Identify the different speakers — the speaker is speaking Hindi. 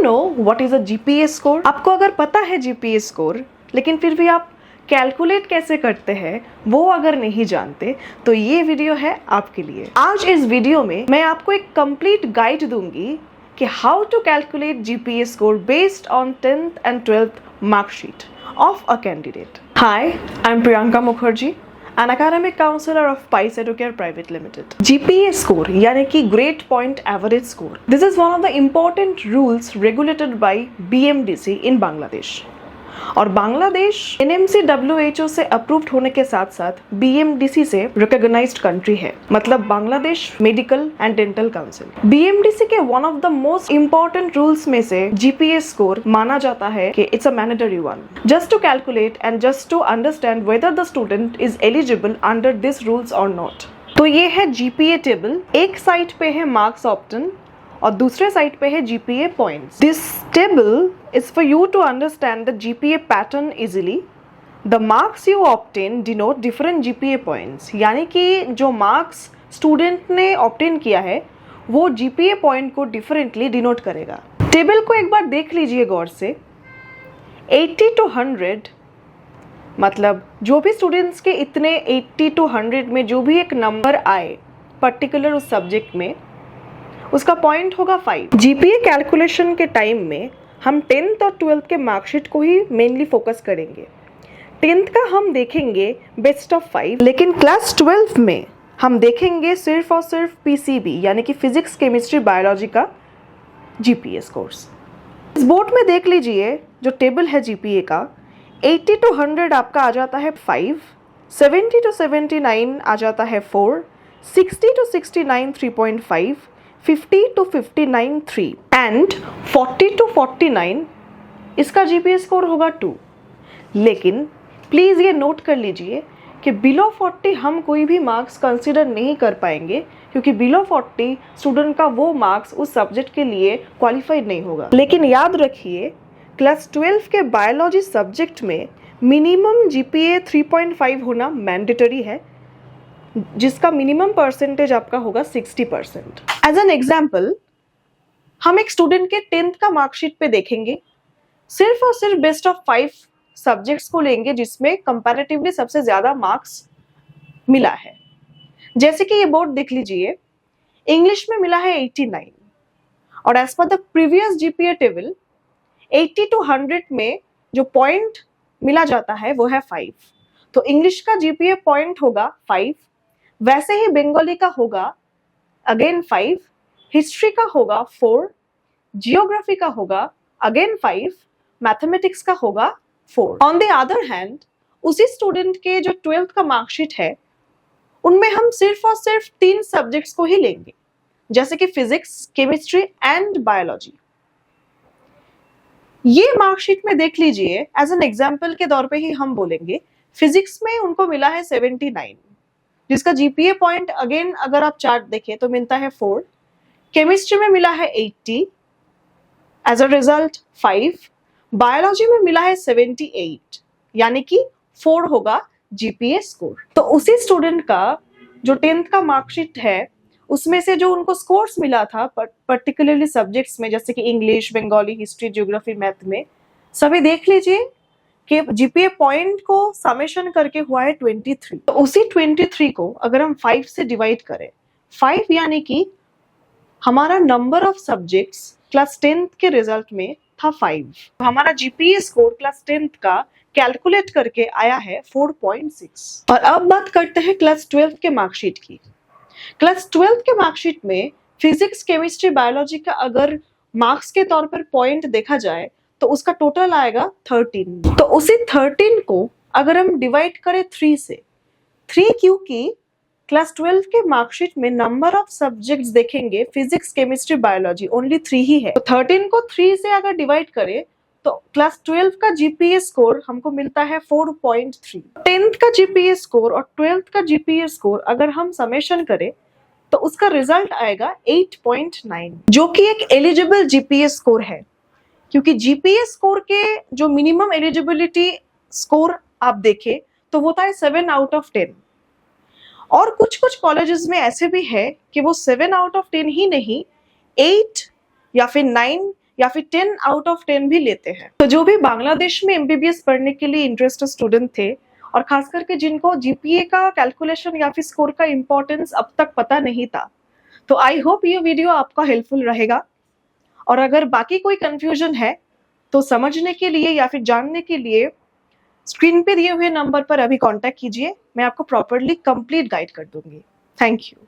Speaker 1: Know what is a GPA score? आपको अगर पता है जीपीए स्कोर, लेकिन फिर भी आप कैलकुलेट कैसे करते हैं वो अगर नहीं जानते, तो ये वीडियो है आपके लिए। आज इस वीडियो में मैं आपको एक कंप्लीट गाइड दूंगी कि how to calculate GPA score based on 10th and 12th marksheet of a candidate. Hi, I'm Priyanka Mukherjee, an academic counselor of Pice Educare Private Limited. GPA score यानी कि Grade Point Average Score. This is one of the important rules regulated by BMDC in Bangladesh. और बांग्लादेश NMC WHO से अप्रूव्ड होने के साथ साथ BMDC से रिकॉग्नाइज्ड कंट्री है, मतलब Bangladesh medical and dental council. BMDC के one of the most important rules में से GPA स्कोर माना जाता है कि it's a mandatory one, just to calculate and just to understand whether the student is eligible under this rules और नॉट। तो ये है GPA टेबल। एक साइड पे है मार्क्स ऑप्टन और दूसरे साइड पे है GPA points. This table is for you to understand the GPA pattern easily. The marks you obtain denote different GPA points. यानी कि जो मार्क्स स्टूडेंट ने ऑब्टेन किया है वो GPA पॉइंट को डिफरेंटली डिनोट करेगा। टेबल को एक बार देख लीजिए गौर से। 80 to 100 मतलब जो भी स्टूडेंट्स के इतने 80 to 100 में जो भी एक नंबर आए पर्टिकुलर उस सब्जेक्ट में, उसका पॉइंट होगा 5। GPA कैलकुलेशन के टाइम में हम 10th और 12th के मार्कशीट को ही मेनली फोकस करेंगे। 10th का हम देखेंगे बेस्ट ऑफ 5, लेकिन क्लास 12 में हम देखेंगे सिर्फ और सिर्फ PCB यानी कि फिजिक्स केमिस्ट्री बायोलॉजी का GPA स्कोर्स। इस बोर्ड में देख लीजिए जो टेबल है GPA का, 80 to 100 आपका आ जाता है 5, 70 to 79 आ जाता है 4, 60 to 69 3.5, 50 to 59 3 एंड 40 to 49 इसका GPA स्कोर होगा 2। लेकिन प्लीज़ ये नोट कर लीजिए कि बिलो 40 हम कोई भी मार्क्स कंसिडर नहीं कर पाएंगे, क्योंकि बिलो 40 स्टूडेंट का वो मार्क्स उस सब्जेक्ट के लिए क्वालिफाइड नहीं होगा। लेकिन याद रखिए क्लास 12 के बायोलॉजी सब्जेक्ट में मिनिमम GPA 3.5 होना मैंडेटरी है, जिसका मिनिमम परसेंटेज आपका होगा 60%। एज एन एग्जाम्पल हम एक स्टूडेंट के 10th का मार्कशीट पे देखेंगे, सिर्फ और सिर्फ बेस्ट ऑफ 5 सब्जेक्ट्स को लेंगे जिसमें कंपैरेटिवली सबसे ज्यादा मार्क्स मिला है। जैसे कि ये बोर्ड देख लीजिए, इंग्लिश में मिला है 89 और as per the previous GPA table 80 to 100 में जो पॉइंट मिला जाता है वो है 5, तो इंग्लिश का GPA पॉइंट होगा 5। वैसे ही बंगाली का होगा अगेन 5, हिस्ट्री का होगा 4, जियोग्राफी का होगा अगेन 5, मैथमेटिक्स का होगा 4। ऑन द अदर हैंड उसी स्टूडेंट के जो 12th का मार्कशीट है उनमें हम सिर्फ और सिर्फ 3 सब्जेक्ट्स को ही लेंगे, जैसे कि फिजिक्स, केमिस्ट्री एंड बायोलॉजी। ये मार्कशीट में देख लीजिए, एज एन एग्जाम्पल के तौर पे ही हम बोलेंगे, फिजिक्स में उनको मिला है 79, जिसका GPA पॉइंट अगेन अगर आप चार्ट देखें तो मिलता है 4। केमिस्ट्री में मिला है 80, एज अ रिजल्ट 5। बायोलॉजी में मिला है 78, यानी कि 4 होगा GPA स्कोर। तो उसी स्टूडेंट का जो 10th का मार्कशीट है उसमें से जो उनको स्कोर्स मिला था पर्टिकुलरली सब्जेक्ट्स में, जैसे कि English, Bengali, history, geography, math में, सभी देख लीजिए कि GPA पॉइंट को समेशन करके हुआ है 23। तो उसी 23 को अगर हम 5 से डिवाइड करें, 5 यानी कि हमारा number of subjects class 10th के रिजल्ट में था 5, तो हमारा GPA स्कोर क्लास 10th का कैलकुलेट करके आया है 4.6। और अब बात करते हैं क्लास 12th के मार्कशीट की। क्लास 12th के मार्कशीट में फिजिक्स, केमिस्ट्री, बायोलॉजी का अगर मार्क्स के तौर पर पॉइंट देखा जाए तो उसका टोटल आएगा 13। तो उसी 13 को अगर हम डिवाइड करें 3 से, 3 क्योंकि क्लास 12 के मार्कशीट में नंबर ऑफ सब्जेक्ट्स देखेंगे फिजिक्स, केमिस्ट्री, बायोलॉजी ओनली 3 ही है, तो 13 को 3 से अगर डिवाइड करें तो क्लास 12 का GPA स्कोर हमको मिलता है 4.3। 10th का GPA स्कोर और 12th का GPA स्कोर अगर हम समेशन करें तो उसका रिजल्ट आएगा 8.9, जो कि एक एलिजिबल GPA स्कोर है, क्योंकि GPA स्कोर के जो मिनिमम एलिजिबिलिटी स्कोर आप देखें तो वो था 7 out of 10। और कुछ कुछ कॉलेजेस में ऐसे भी है कि वो 7 out of 10 ही नहीं, 8 या फिर 9 या फिर 10 आउट ऑफ 10 भी लेते हैं। तो जो भी बांग्लादेश में एमबीबीएस पढ़ने के लिए इंटरेस्टेड स्टूडेंट थे और खास करके जिनको जीपीए का कैलकुलेशन या फिर स्कोर का इंपॉर्टेंस अब तक पता नहीं था, तो आई होप ये वीडियो आपका हेल्पफुल रहेगा। और अगर बाकी कोई कंफ्यूजन है तो समझने के लिए या फिर जानने के लिए स्क्रीन पे दिए हुए नंबर पर अभी कांटेक्ट कीजिए, मैं आपको प्रॉपरली कंप्लीट गाइड कर दूंगी। Thank you.